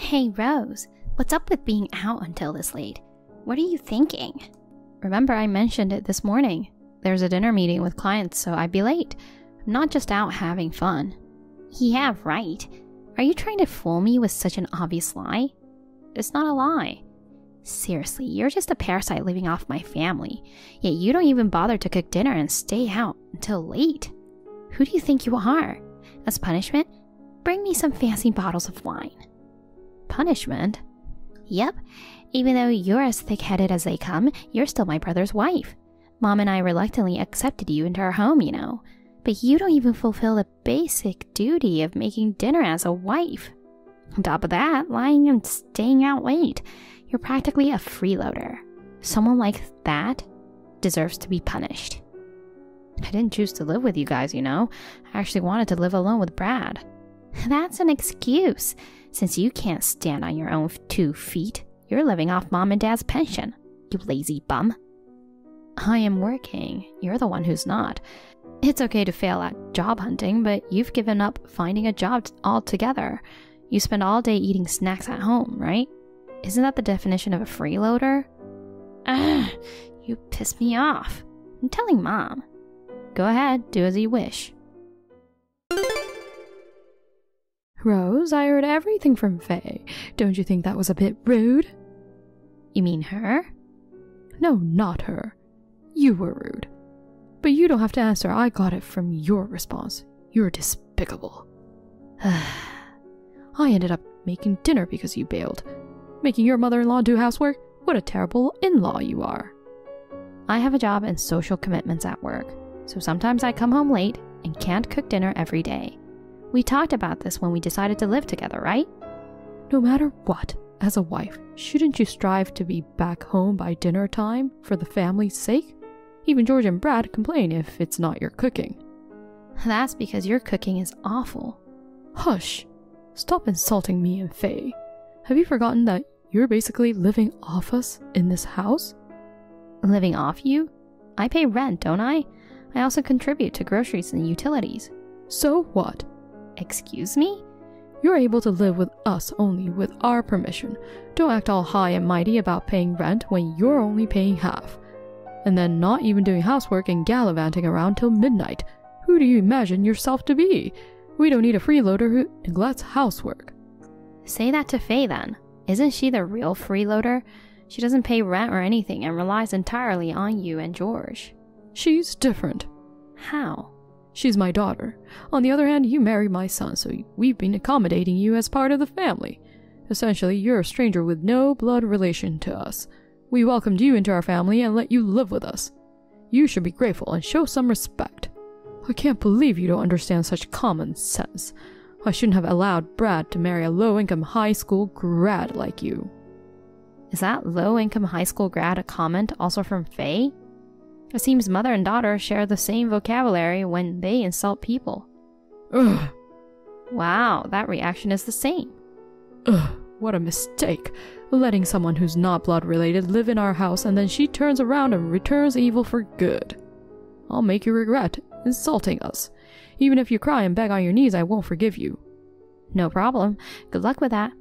Hey Rose, what's up with being out until this late? What are you thinking? Remember I mentioned it this morning. There's a dinner meeting with clients, so I'd be late. I'm not just out having fun. Yeah, right. Are you trying to fool me with such an obvious lie? It's not a lie. Seriously, you're just a parasite living off my family, yet you don't even bother to cook dinner and stay out until late. Who do you think you are? As punishment, bring me some fancy bottles of wine. Punishment? Yep. Even though you're as thick-headed as they come, you're still my brother's wife. Mom and I reluctantly accepted you into our home, you know. But you don't even fulfill the basic duty of making dinner as a wife. On top of that, lying and staying out late. You're practically a freeloader. Someone like that deserves to be punished. I didn't choose to live with you guys, you know. I actually wanted to live alone with Brad. That's an excuse. Since you can't stand on your own 2 feet, you're living off Mom and Dad's pension, you lazy bum. I am working. You're the one who's not. It's okay to fail at job hunting, but you've given up finding a job altogether. You spend all day eating snacks at home, right? Isn't that the definition of a freeloader? Ugh, you piss me off. I'm telling Mom. Go ahead, do as you wish. Rose, I heard everything from Faye. Don't you think that was a bit rude? You mean her? No, not her. You were rude. But you don't have to answer. I got it from your response. You're despicable. I ended up making dinner because you bailed. Making your mother-in-law do housework? What a terrible in-law you are. I have a job and social commitments at work, so sometimes I come home late and can't cook dinner every day. We talked about this when we decided to live together, right? No matter what, as a wife, shouldn't you strive to be back home by dinner time for the family's sake? Even George and Brad complain if it's not your cooking. That's because your cooking is awful. Hush! Stop insulting me and Faye. Have you forgotten that you're basically living off us in this house? Living off you? I pay rent, don't I? I also contribute to groceries and utilities. So what? Excuse me? You're able to live with us only with our permission. Don't act all high and mighty about paying rent when you're only paying half. And then not even doing housework and gallivanting around till midnight. Who do you imagine yourself to be? We don't need a freeloader who neglects housework. Say that to Faye then. Isn't she the real freeloader? She doesn't pay rent or anything and relies entirely on you and George. She's different. How? She's my daughter. On the other hand, you married my son, so we've been accommodating you as part of the family. Essentially, you're a stranger with no blood relation to us. We welcomed you into our family and let you live with us. You should be grateful and show some respect. I can't believe you don't understand such common sense. I shouldn't have allowed Brad to marry a low-income high school grad like you. Is that low-income high school grad a comment also from Faye? It seems mother and daughter share the same vocabulary when they insult people. Ugh. Wow, that reaction is the same. Ugh, what a mistake. Letting someone who's not blood-related live in our house and then she turns around and returns evil for good. I'll make you regret insulting us. Even if you cry and beg on your knees, I won't forgive you. No problem. Good luck with that.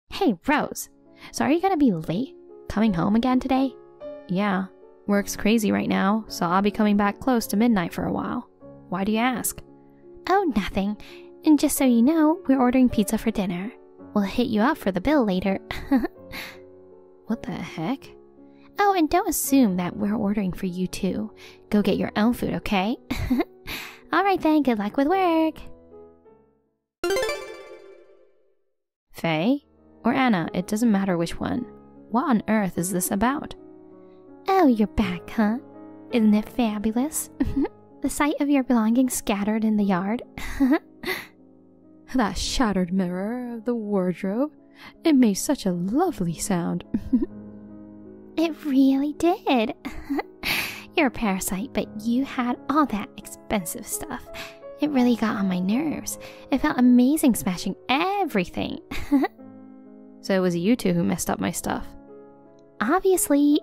Hey, Rose. So are you gonna be late coming home again today? Yeah. Work's crazy right now, so I'll be coming back close to midnight for a while. Why do you ask? Oh, nothing. And just so you know, we're ordering pizza for dinner. We'll hit you up for the bill later. What the heck? Oh, and don't assume that we're ordering for you too. Go get your own food, okay? Alright then, good luck with work. Faye? Or Anna, it doesn't matter which one. What on earth is this about? Oh, you're back, huh? Isn't it fabulous? The sight of your belongings scattered in the yard. That shattered mirror of the wardrobe. It made such a lovely sound. It really did. You're a parasite, but you had all that expensive stuff. It really got on my nerves. It felt amazing smashing everything. So it was you two who messed up my stuff. Obviously.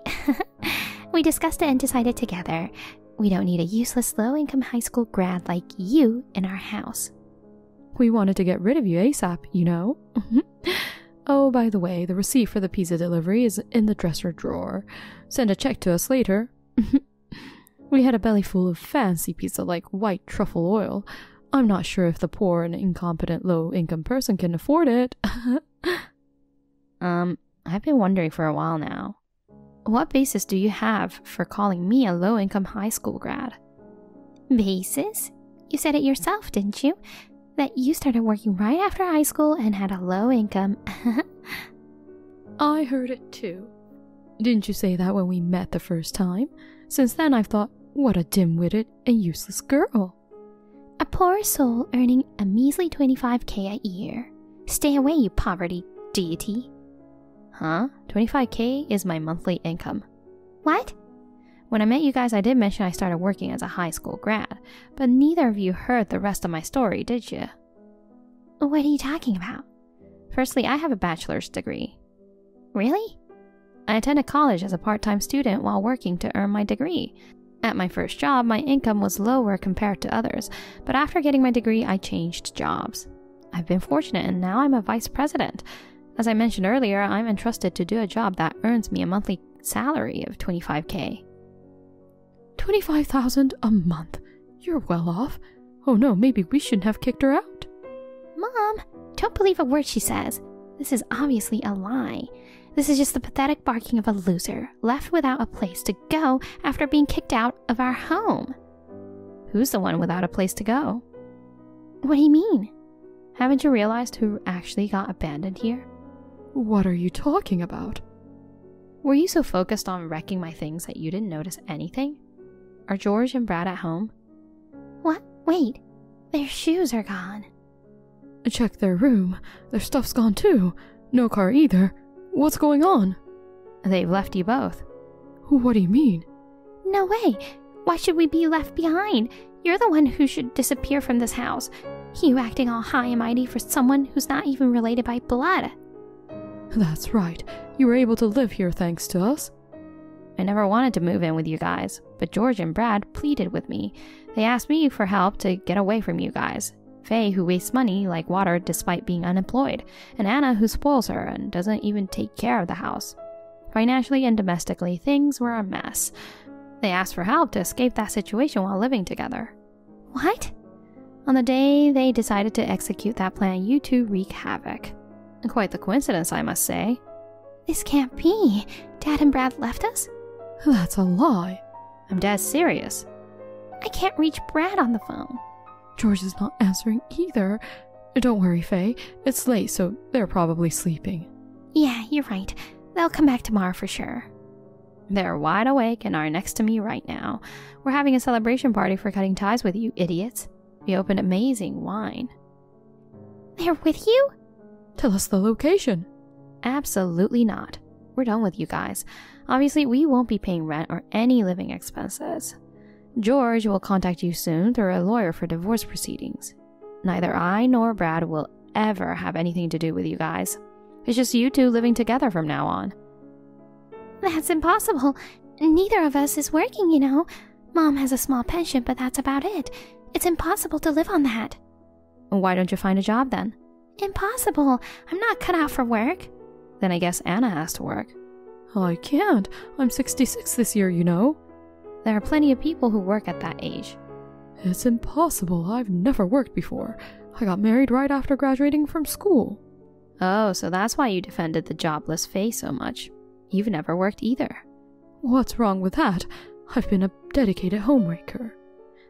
We discussed it and decided together. We don't need a useless low-income high school grad like you in our house. We wanted to get rid of you ASAP, you know. Oh, by the way, the receipt for the pizza delivery is in the dresser drawer. Send a check to us later. We had a belly full of fancy pizza like white truffle oil. I'm not sure if the poor and incompetent low-income person can afford it. I've been wondering for a while now. What basis do you have for calling me a low-income high school grad? Basis? You said it yourself, didn't you? That you started working right after high school and had a low income. I heard it too. Didn't you say that when we met the first time? Since then I've thought, what a dim-witted and useless girl. A poor soul earning a measly $25K a year. Stay away, you poverty deity. Huh? $25K is my monthly income. What? When I met you guys, I did mention I started working as a high school grad, but neither of you heard the rest of my story, did you? What are you talking about? Firstly, I have a bachelor's degree. Really? I attended college as a part-time student while working to earn my degree. At my first job, my income was lower compared to others, but after getting my degree, I changed jobs. I've been fortunate and now I'm a vice president. As I mentioned earlier, I'm entrusted to do a job that earns me a monthly salary of $25K. $25,000 a month. You're well off. Oh no, maybe we shouldn't have kicked her out. Mom, don't believe a word she says. This is obviously a lie. This is just the pathetic barking of a loser, left without a place to go after being kicked out of our home. Who's the one without a place to go? What do you mean? Haven't you realized who actually got abandoned here? What are you talking about? Were you so focused on wrecking my things that you didn't notice anything? Are George and Brad at home? What? Wait, their shoes are gone. Check their room. Their stuff's gone too. No car either. What's going on? They've left you both. What do you mean? No way. Why should we be left behind? You're the one who should disappear from this house. You acting all high and mighty for someone who's not even related by blood. That's right. You were able to live here thanks to us. I never wanted to move in with you guys, but George and Brad pleaded with me. They asked me for help to get away from you guys. Faye, who wastes money like water despite being unemployed, and Anna, who spoils her and doesn't even take care of the house. Financially and domestically, things were a mess. They asked for help to escape that situation while living together. What? On the day they decided to execute that plan, you two wreak havoc. Quite the coincidence, I must say. This can't be. Dad and Brad left us? That's a lie. I'm dead serious. I can't reach Brad on the phone. George is not answering either. Don't worry, Faye. It's late, so they're probably sleeping. Yeah, you're right. They'll come back tomorrow for sure. They're wide awake and are next to me right now. We're having a celebration party for cutting ties with you idiots. We opened amazing wine. They're with you? Tell us the location. Absolutely not. We're done with you guys. Obviously, we won't be paying rent or any living expenses. George will contact you soon through a lawyer for divorce proceedings. Neither I nor Brad will ever have anything to do with you guys. It's just you two living together from now on. That's impossible. Neither of us is working, you know. Mom has a small pension, but that's about it. It's impossible to live on that. Why don't you find a job then? Impossible. I'm not cut out for work. Then I guess Anna has to work. I can't. I'm 66 this year, you know. There are plenty of people who work at that age. It's impossible. I've never worked before. I got married right after graduating from school. Oh, so that's why you defended the jobless Faye so much. You've never worked either. What's wrong with that? I've been a dedicated homemaker.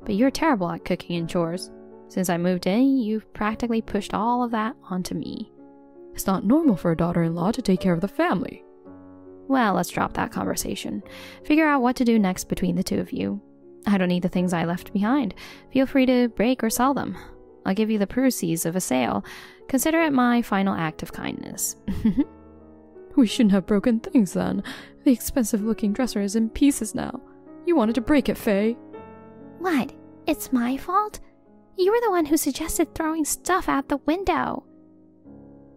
But you're terrible at cooking and chores. Since I moved in, you've practically pushed all of that onto me. It's not normal for a daughter-in-law to take care of the family. Well, let's drop that conversation. Figure out what to do next between the two of you. I don't need the things I left behind. Feel free to break or sell them. I'll give you the proceeds of a sale. Consider it my final act of kindness. We shouldn't have broken things then. The expensive-looking dresser is in pieces now. You wanted to break it, Faye. What? It's my fault? You were the one who suggested throwing stuff out the window.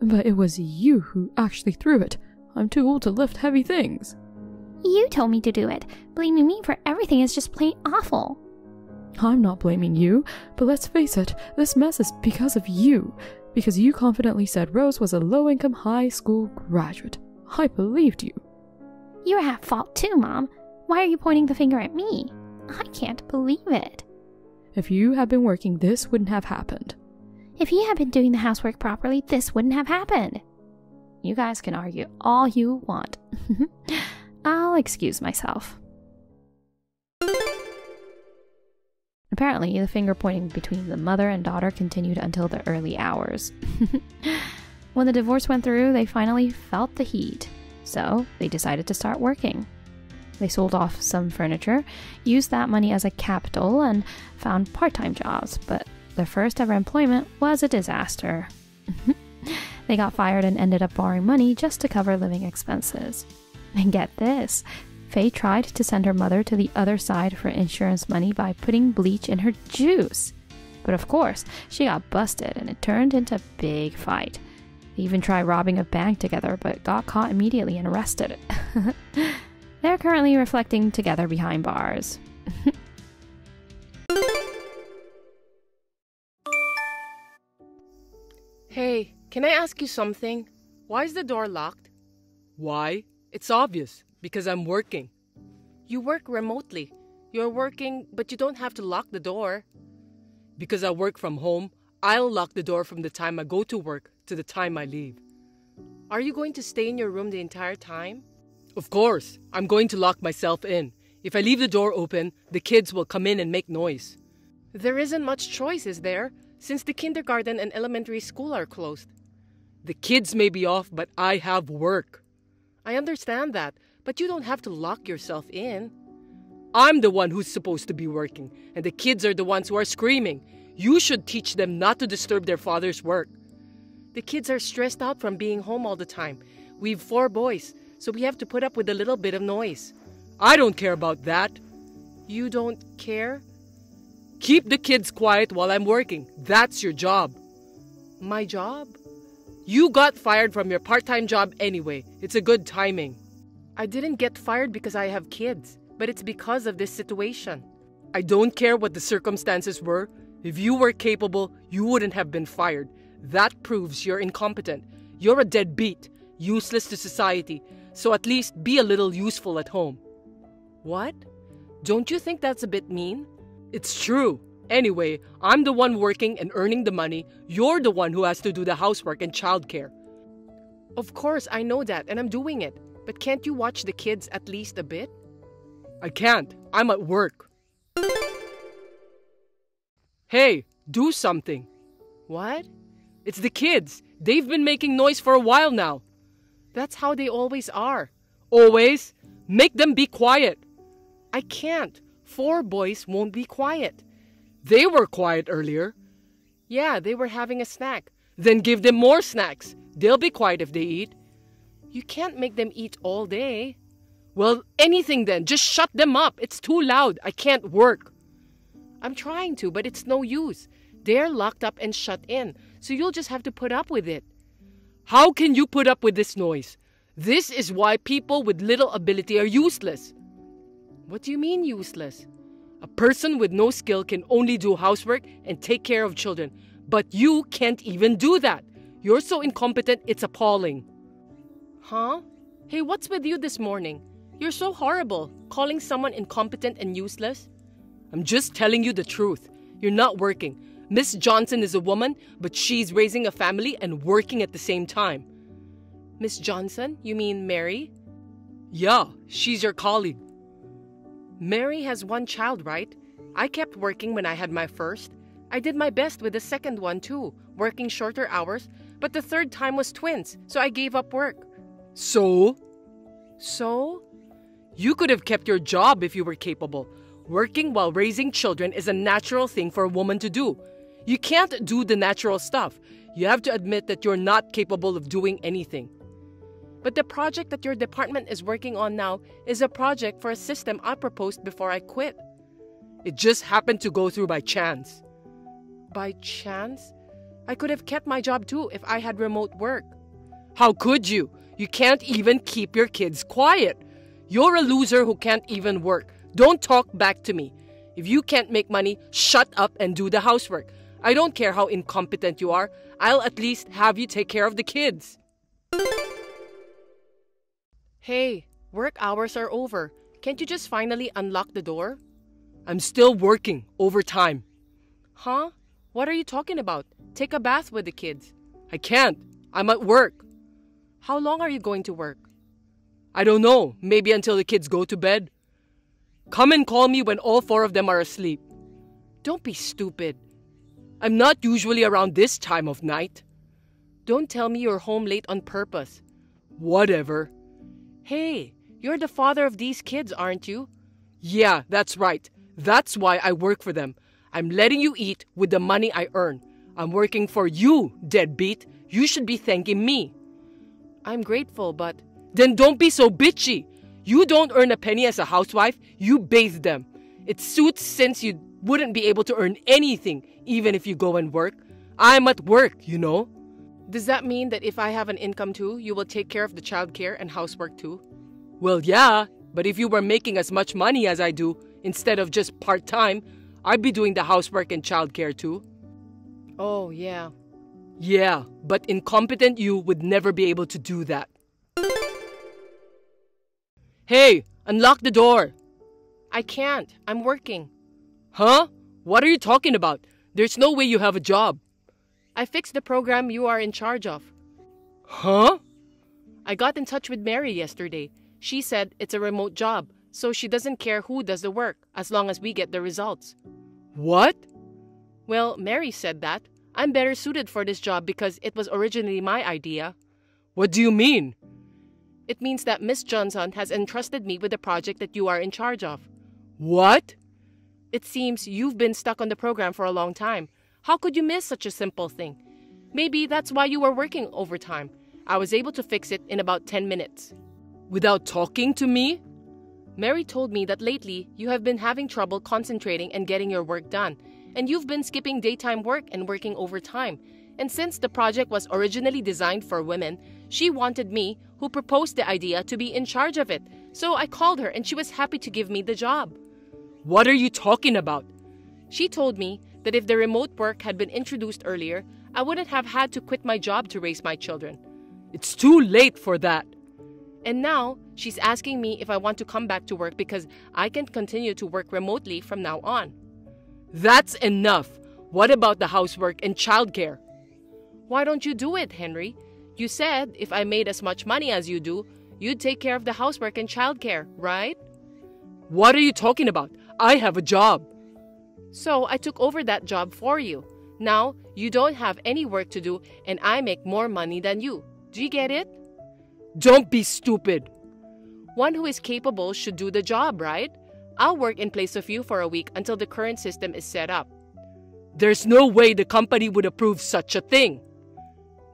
But it was you who actually threw it. I'm too old to lift heavy things. You told me to do it. Blaming me for everything is just plain awful. I'm not blaming you, but let's face it, this mess is because of you. Because you confidently said Rose was a low-income high school graduate. I believed you. You're at fault too, Mom. Why are you pointing the finger at me? I can't believe it. If you had been working, this wouldn't have happened. If you had been doing the housework properly, this wouldn't have happened. You guys can argue all you want. I'll excuse myself. Apparently, the finger pointing between the mother and daughter continued until the early hours. When the divorce went through, they finally felt the heat, so they decided to start working. They sold off some furniture, used that money as a capital, and found part-time jobs, but their first ever employment was a disaster. They got fired and ended up borrowing money just to cover living expenses. And get this, Faye tried to send her mother to the other side for insurance money by putting bleach in her juice. But of course, she got busted and it turned into a big fight. They even tried robbing a bank together but got caught immediately and arrested. They're currently reflecting together behind bars. Hey, can I ask you something? Why is the door locked? Why? It's obvious. Because I'm working. You work remotely. You're working, but you don't have to lock the door. Because I work from home, I'll lock the door from the time I go to work to the time I leave. Are you going to stay in your room the entire time? Of course, I'm going to lock myself in. If I leave the door open, the kids will come in and make noise. There isn't much choice, is there? Since the kindergarten and elementary school are closed. The kids may be off, but I have work. I understand that, but you don't have to lock yourself in. I'm the one who's supposed to be working, and the kids are the ones who are screaming. You should teach them not to disturb their father's work. The kids are stressed out from being home all the time. We've 4 boys, so we have to put up with a little bit of noise. I don't care about that. You don't care? Keep the kids quiet while I'm working. That's your job. My job? You got fired from your part-time job anyway. It's a good timing. I didn't get fired because I have kids, but it's because of this situation. I don't care what the circumstances were. If you were capable, you wouldn't have been fired. That proves you're incompetent. You're a deadbeat, useless to society, so at least be a little useful at home. What? Don't you think that's a bit mean? It's true. Anyway, I'm the one working and earning the money. You're the one who has to do the housework and childcare. Of course, I know that, and I'm doing it. But can't you watch the kids at least a bit? I can't. I'm at work. Hey, do something. What? It's the kids. They've been making noise for a while now. That's how they always are. Always? Make them be quiet. I can't. 4 boys won't be quiet. They were quiet earlier. Yeah, they were having a snack. Then give them more snacks. They'll be quiet if they eat. You can't make them eat all day. Well, anything then. Just shut them up. It's too loud. I can't work. I'm trying to, but it's no use. They're locked up and shut in, so you'll just have to put up with it. How can you put up with this noise? This is why people with little ability are useless. What do you mean useless? A person with no skill can only do housework and take care of children. But you can't even do that. You're so incompetent, it's appalling. Huh? Hey, what's with you this morning? You're so horrible, calling someone incompetent and useless. I'm just telling you the truth. You're not working. Miss Johnson is a woman, but she's raising a family and working at the same time. Miss Johnson? You mean Mary? Yeah, she's your colleague. Mary has 1 child, right? I kept working when I had my first. I did my best with the second one too, working shorter hours, but the 3rd time was twins, so I gave up work. So? So? You could have kept your job if you were capable. Working while raising children is a natural thing for a woman to do. You can't do the natural stuff. You have to admit that you're not capable of doing anything. But the project that your department is working on now is a project for a system I proposed before I quit. It just happened to go through by chance. By chance? I could have kept my job too if I had remote work. How could you? You can't even keep your kids quiet. You're a loser who can't even work. Don't talk back to me. If you can't make money, shut up and do the housework. I don't care how incompetent you are. I'll at least have you take care of the kids. Hey, work hours are over. Can't you just finally unlock the door? I'm still working overtime. Huh? What are you talking about? Take a bath with the kids. I can't. I'm at work. How long are you going to work? I don't know. Maybe until the kids go to bed. Come and call me when all 4 of them are asleep. Don't be stupid. I'm not usually around this time of night. Don't tell me you're home late on purpose. Whatever. Hey, you're the father of these kids, aren't you? Yeah, that's right. That's why I work for them. I'm letting you eat with the money I earn. I'm working for you, deadbeat. You should be thanking me. I'm grateful, but... Then don't be so bitchy. You don't earn a penny as a housewife. You bathe them. It suits since you wouldn't be able to earn anything, even if you go and work. I'm at work, you know. Does that mean that if I have an income too, you will take care of the childcare and housework too? Well, yeah, but if you were making as much money as I do, instead of just part-time, I'd be doing the housework and childcare too. Oh, yeah. Yeah, but incompetent you would never be able to do that. Hey, unlock the door. I can't. I'm working. Huh? What are you talking about? There's no way you have a job. I fixed the program you are in charge of. Huh? I got in touch with Mary yesterday. She said it's a remote job, so she doesn't care who does the work, as long as we get the results. What? Well, Mary said that. I'm better suited for this job because it was originally my idea. What do you mean? It means that Miss Johnson has entrusted me with the project that you are in charge of. What? It seems you've been stuck on the program for a long time. How could you miss such a simple thing? Maybe that's why you were working overtime. I was able to fix it in about 10 minutes. Without talking to me? Mary told me that lately you have been having trouble concentrating and getting your work done, and you've been skipping daytime work and working overtime. And since the project was originally designed for women, she wanted me, who proposed the idea, to be in charge of it. So I called her and she was happy to give me the job. What are you talking about? She told me that if the remote work had been introduced earlier, I wouldn't have had to quit my job to raise my children. It's too late for that. And now, she's asking me if I want to come back to work because I can continue to work remotely from now on. That's enough. What about the housework and childcare? Why don't you do it, Henry? You said if I made as much money as you do, you'd take care of the housework and childcare, right? What are you talking about? I have a job. So I took over that job for you. Now, you don't have any work to do and I make more money than you. Do you get it? Don't be stupid. One who is capable should do the job, right? I'll work in place of you for a week until the current system is set up. There's no way the company would approve such a thing.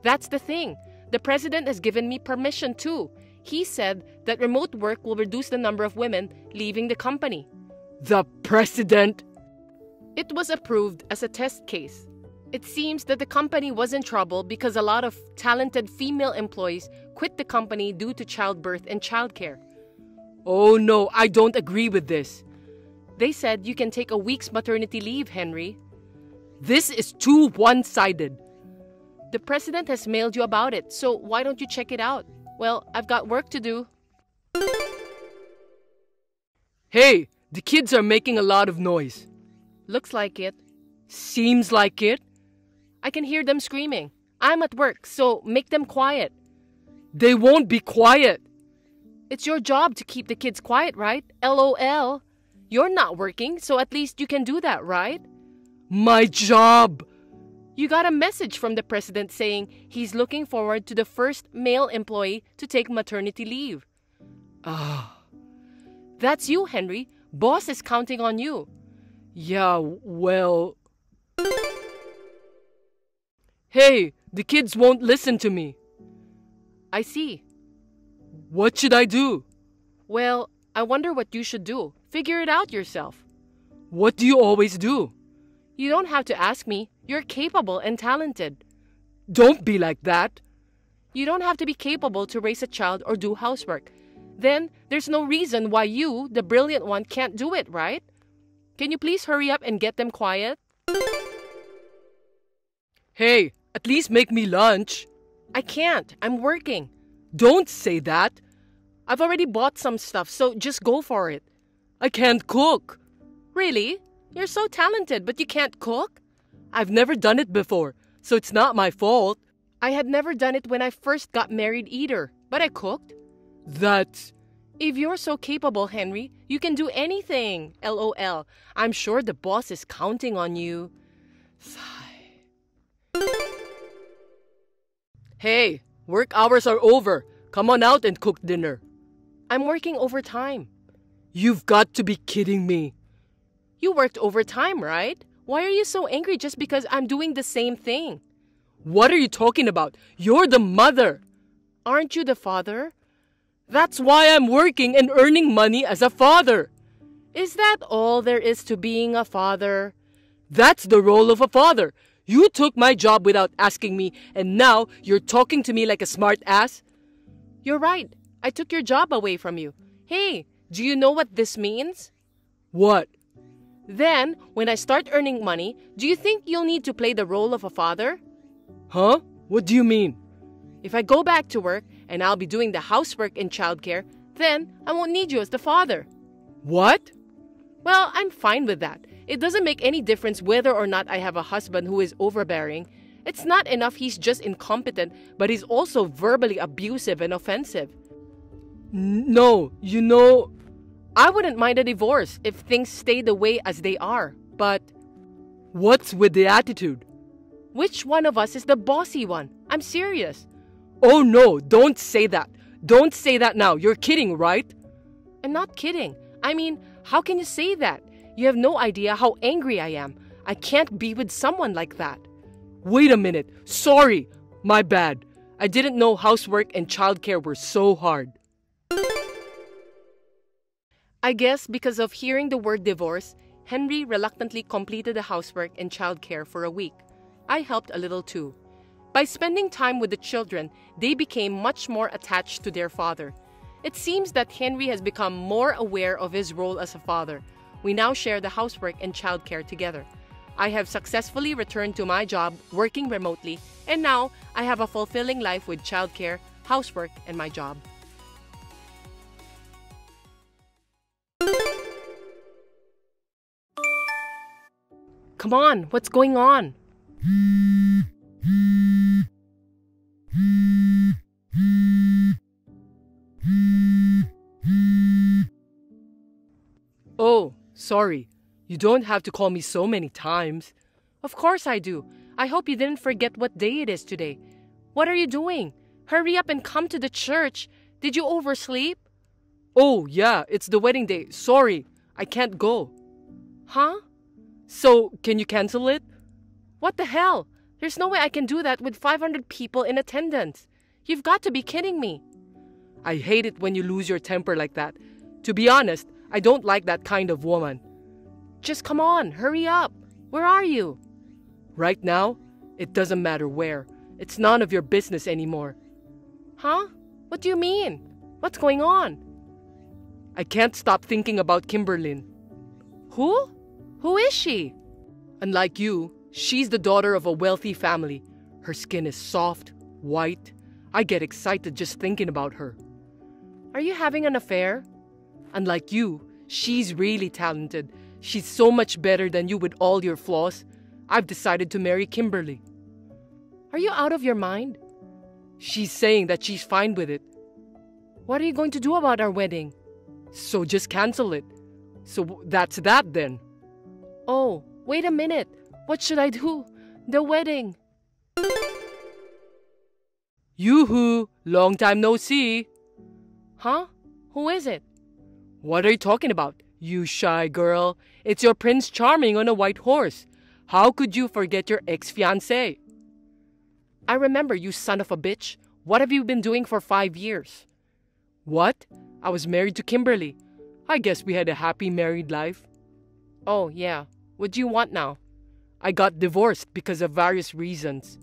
That's the thing. The president has given me permission too. He said that remote work will reduce the number of women leaving the company. The president? It was approved as a test case. It seems that the company was in trouble because a lot of talented female employees quit the company due to childbirth and childcare. Oh no, I don't agree with this. They said you can take a week's maternity leave, Henry. This is too one-sided. The president has mailed you about it, so why don't you check it out? Well, I've got work to do. Hey, the kids are making a lot of noise. Looks like it. Seems like it. I can hear them screaming. I'm at work, so make them quiet. They won't be quiet. It's your job to keep the kids quiet, right? LOL. You're not working, so at least you can do that, right? My job. You got a message from the president saying he's looking forward to the first male employee to take maternity leave. That's you, Henry. Boss is counting on you. Yeah, well... Hey, the kids won't listen to me. I see. What should I do? Well, I wonder what you should do. Figure it out yourself. What do you always do? You don't have to ask me. You're capable and talented. Don't be like that. You don't have to be capable to raise a child or do housework. Then, there's no reason why you, the brilliant one, can't do it, right? Can you please hurry up and get them quiet? Hey, at least make me lunch. I can't. I'm working. Don't say that. I've already bought some stuff, so just go for it. I can't cook. Really? You're so talented, but you can't cook? I've never done it before, so it's not my fault. I had never done it when I first got married either, but I cooked. That's... If you're so capable, Henry, you can do anything. LOL. I'm sure the boss is counting on you. Sigh. Hey, work hours are over. Come on out and cook dinner. I'm working overtime. You've got to be kidding me. You worked overtime, right? Why are you so angry just because I'm doing the same thing? What are you talking about? You're the mother. Aren't you the father? That's why I'm working and earning money as a father. Is that all there is to being a father? That's the role of a father. You took my job without asking me, and now you're talking to me like a smart ass? You're right. I took your job away from you. Hey, do you know what this means? What? Then, when I start earning money, do you think you'll need to play the role of a father? Huh? What do you mean? If I go back to work and I'll be doing the housework and childcare, then I won't need you as the father. What? Well, I'm fine with that. It doesn't make any difference whether or not I have a husband who is overbearing. It's not enough he's just incompetent, but he's also verbally abusive and offensive. No, you know... I wouldn't mind a divorce if things stay the way as they are, but... What's with the attitude? Which one of us is the bossy one? I'm serious. Oh no, don't say that. Don't say that now. You're kidding, right? I'm not kidding. I mean, how can you say that? You have no idea how angry I am. I can't be with someone like that. Wait a minute. Sorry. My bad. I didn't know housework and childcare were so hard. I guess because of hearing the word divorce, Henry reluctantly completed the housework and childcare for a week. I helped a little too. By spending time with the children, they became much more attached to their father. It seems that Henry has become more aware of his role as a father. We now share the housework and childcare together. I have successfully returned to my job working remotely, and now I have a fulfilling life with childcare, housework, and my job. Come on, what's going on? Oh, sorry. You don't have to call me so many times. Of course I do. I hope you didn't forget what day it is today. What are you doing? Hurry up and come to the church. Did you oversleep? Oh, yeah, it's the wedding day. Sorry, I can't go. Huh? So, can you cancel it? What the hell? There's no way I can do that with 500 people in attendance. You've got to be kidding me. I hate it when you lose your temper like that. To be honest, I don't like that kind of woman. Just come on, hurry up. Where are you? Right now, it doesn't matter where. It's none of your business anymore. Huh? What do you mean? What's going on? I can't stop thinking about Kimberlyn. Who? Who is she? Unlike you, she's the daughter of a wealthy family. Her skin is soft, white. I get excited just thinking about her. Are you having an affair? Unlike you, she's really talented. She's so much better than you with all your flaws. I've decided to marry Kimberly. Are you out of your mind? She's saying that she's fine with it. What are you going to do about our wedding? So just cancel it. So that's that then. Oh, wait a minute. What should I do? The wedding. Yoo-hoo! Long time no see. Huh? Who is it? What are you talking about, you shy girl? It's your Prince Charming on a white horse. How could you forget your ex-fiancé? I remember, you son of a bitch. What have you been doing for 5 years? What? I was married to Kimberly. I guess we had a happy married life. Oh, yeah. What do you want now? I got divorced because of various reasons.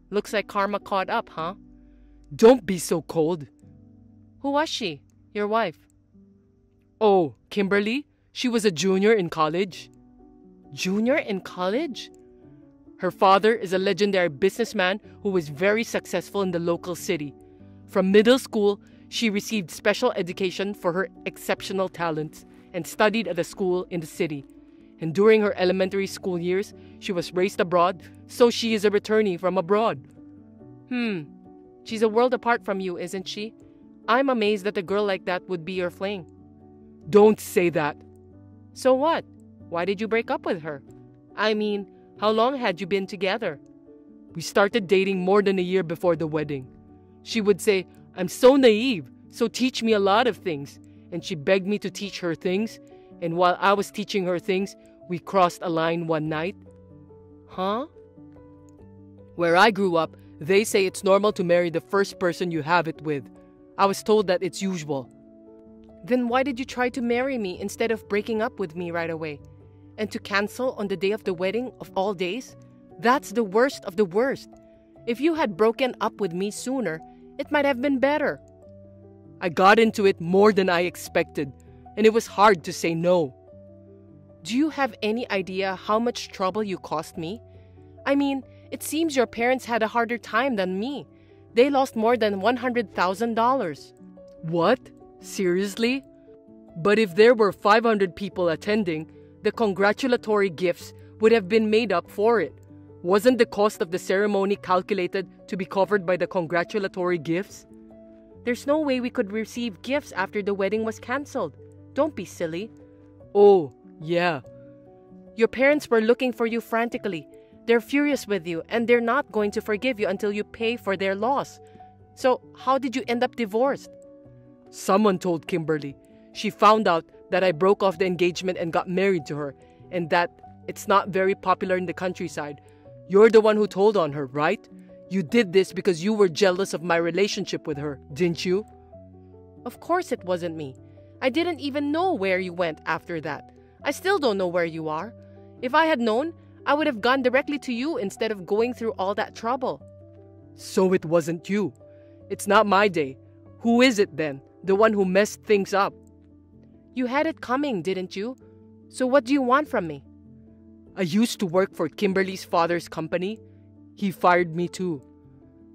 Looks like karma caught up, huh? Don't be so cold. Who was she? Your wife? Oh, Kimberly? She was a junior in college. Junior in college? Her father is a legendary businessman who was very successful in the local city. From middle school, she received special education for her exceptional talents and studied at a school in the city. And during her elementary school years, she was raised abroad, so she is a returnee from abroad. She's a world apart from you, isn't she? I'm amazed that a girl like that would be your fling. Don't say that. So what? Why did you break up with her? I mean, how long had you been together? We started dating more than a year before the wedding. She would say, "I'm so naive, so teach me a lot of things." And she begged me to teach her things. And while I was teaching her things, we crossed a line one night. Huh? Where I grew up, they say it's normal to marry the first person you have it with. I was told that it's usual. Then why did you try to marry me instead of breaking up with me right away? And to cancel on the day of the wedding of all days? That's the worst of the worst. If you had broken up with me sooner, it might have been better. I got into it more than I expected, and it was hard to say no. Do you have any idea how much trouble you cost me? I mean, it seems your parents had a harder time than me. They lost more than $100,000. What? Seriously? But if there were 500 people attending, the congratulatory gifts would have been made up for it. Wasn't the cost of the ceremony calculated to be covered by the congratulatory gifts? There's no way we could receive gifts after the wedding was canceled. Don't be silly. Oh, yeah. Your parents were looking for you frantically. They're furious with you, and they're not going to forgive you until you pay for their loss. So, how did you end up divorced? Someone told Kimberly. She found out that I broke off the engagement and got married to her, and that it's not very popular in the countryside. You're the one who told on her, right? You did this because you were jealous of my relationship with her, didn't you? Of course it wasn't me. I didn't even know where you went after that. I still don't know where you are. If I had known, I would have gone directly to you instead of going through all that trouble. So it wasn't you. It's not my day. Who is it then? The one who messed things up? You had it coming, didn't you? So what do you want from me? I used to work for Kimberly's father's company. He fired me too.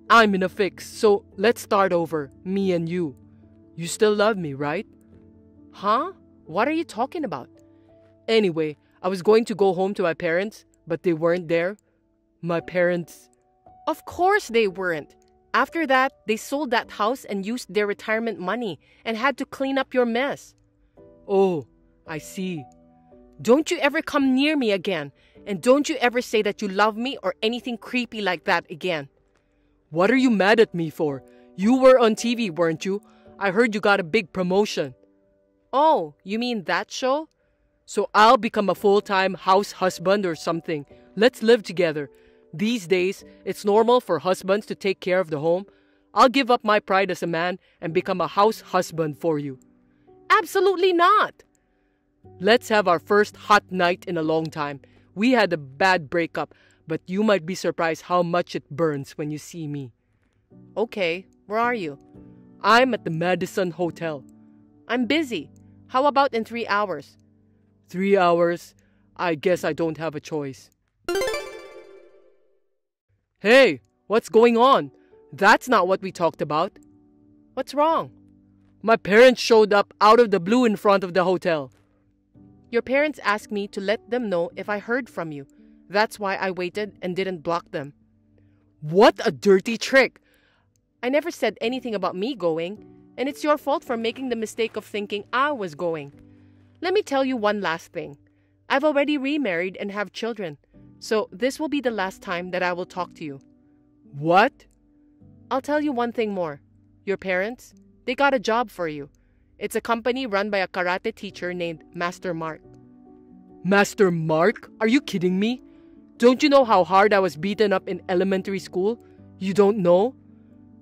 I'm in a fix, so let's start over, me and you. You still love me, right? Huh? What are you talking about? Anyway, I was going to go home to my parents, but they weren't there. My parents... Of course they weren't. After that, they sold that house and used their retirement money and had to clean up your mess. Oh, I see. Don't you ever come near me again, and don't you ever say that you love me or anything creepy like that again. What are you mad at me for? You were on TV, weren't you? I heard you got a big promotion. Oh, you mean that show? So I'll become a full-time house husband or something. Let's live together. These days, it's normal for husbands to take care of the home. I'll give up my pride as a man and become a house husband for you. Absolutely not. Let's have our first hot night in a long time. We had a bad breakup, but you might be surprised how much it burns when you see me. Okay, where are you? I'm at the Madison Hotel. I'm busy. How about in 3 hours? 3 hours? I guess I don't have a choice. Hey, what's going on? That's not what we talked about. What's wrong? My parents showed up out of the blue in front of the hotel. Your parents asked me to let them know if I heard from you. That's why I waited and didn't block them. What a dirty trick! I never said anything about me going, and it's your fault for making the mistake of thinking I was going. Let me tell you one last thing. I've already remarried and have children, so this will be the last time that I will talk to you. What? I'll tell you one thing more. Your parents, they got a job for you. It's a company run by a karate teacher named Master Mark. Master Mark? Are you kidding me? Don't you know how hard I was beaten up in elementary school? You don't know?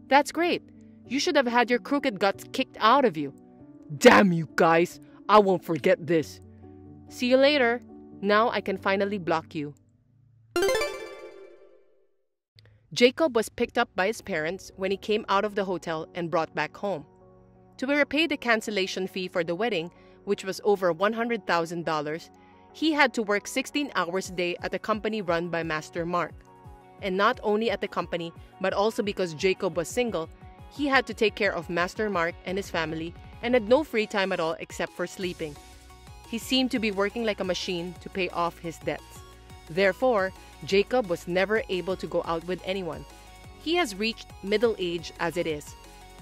That's great. You should have had your crooked guts kicked out of you. Damn you guys! I won't forget this. See you later. Now I can finally block you. Jacob was picked up by his parents when he came out of the hotel and brought back home. To repay the cancellation fee for the wedding, which was over $100,000, he had to work 16 hours a day at a company run by Master Mark. And not only at the company, but also because Jacob was single, he had to take care of Master Mark and his family and had no free time at all except for sleeping. He seemed to be working like a machine to pay off his debts. Therefore, Jacob was never able to go out with anyone. He has reached middle age as it is.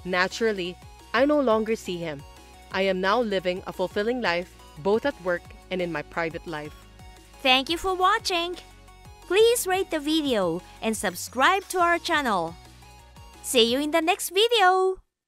Naturally, I no longer see him. I am now living a fulfilling life both at work and in my private life. Thank you for watching. Please rate the video and subscribe to our channel. See you in the next video.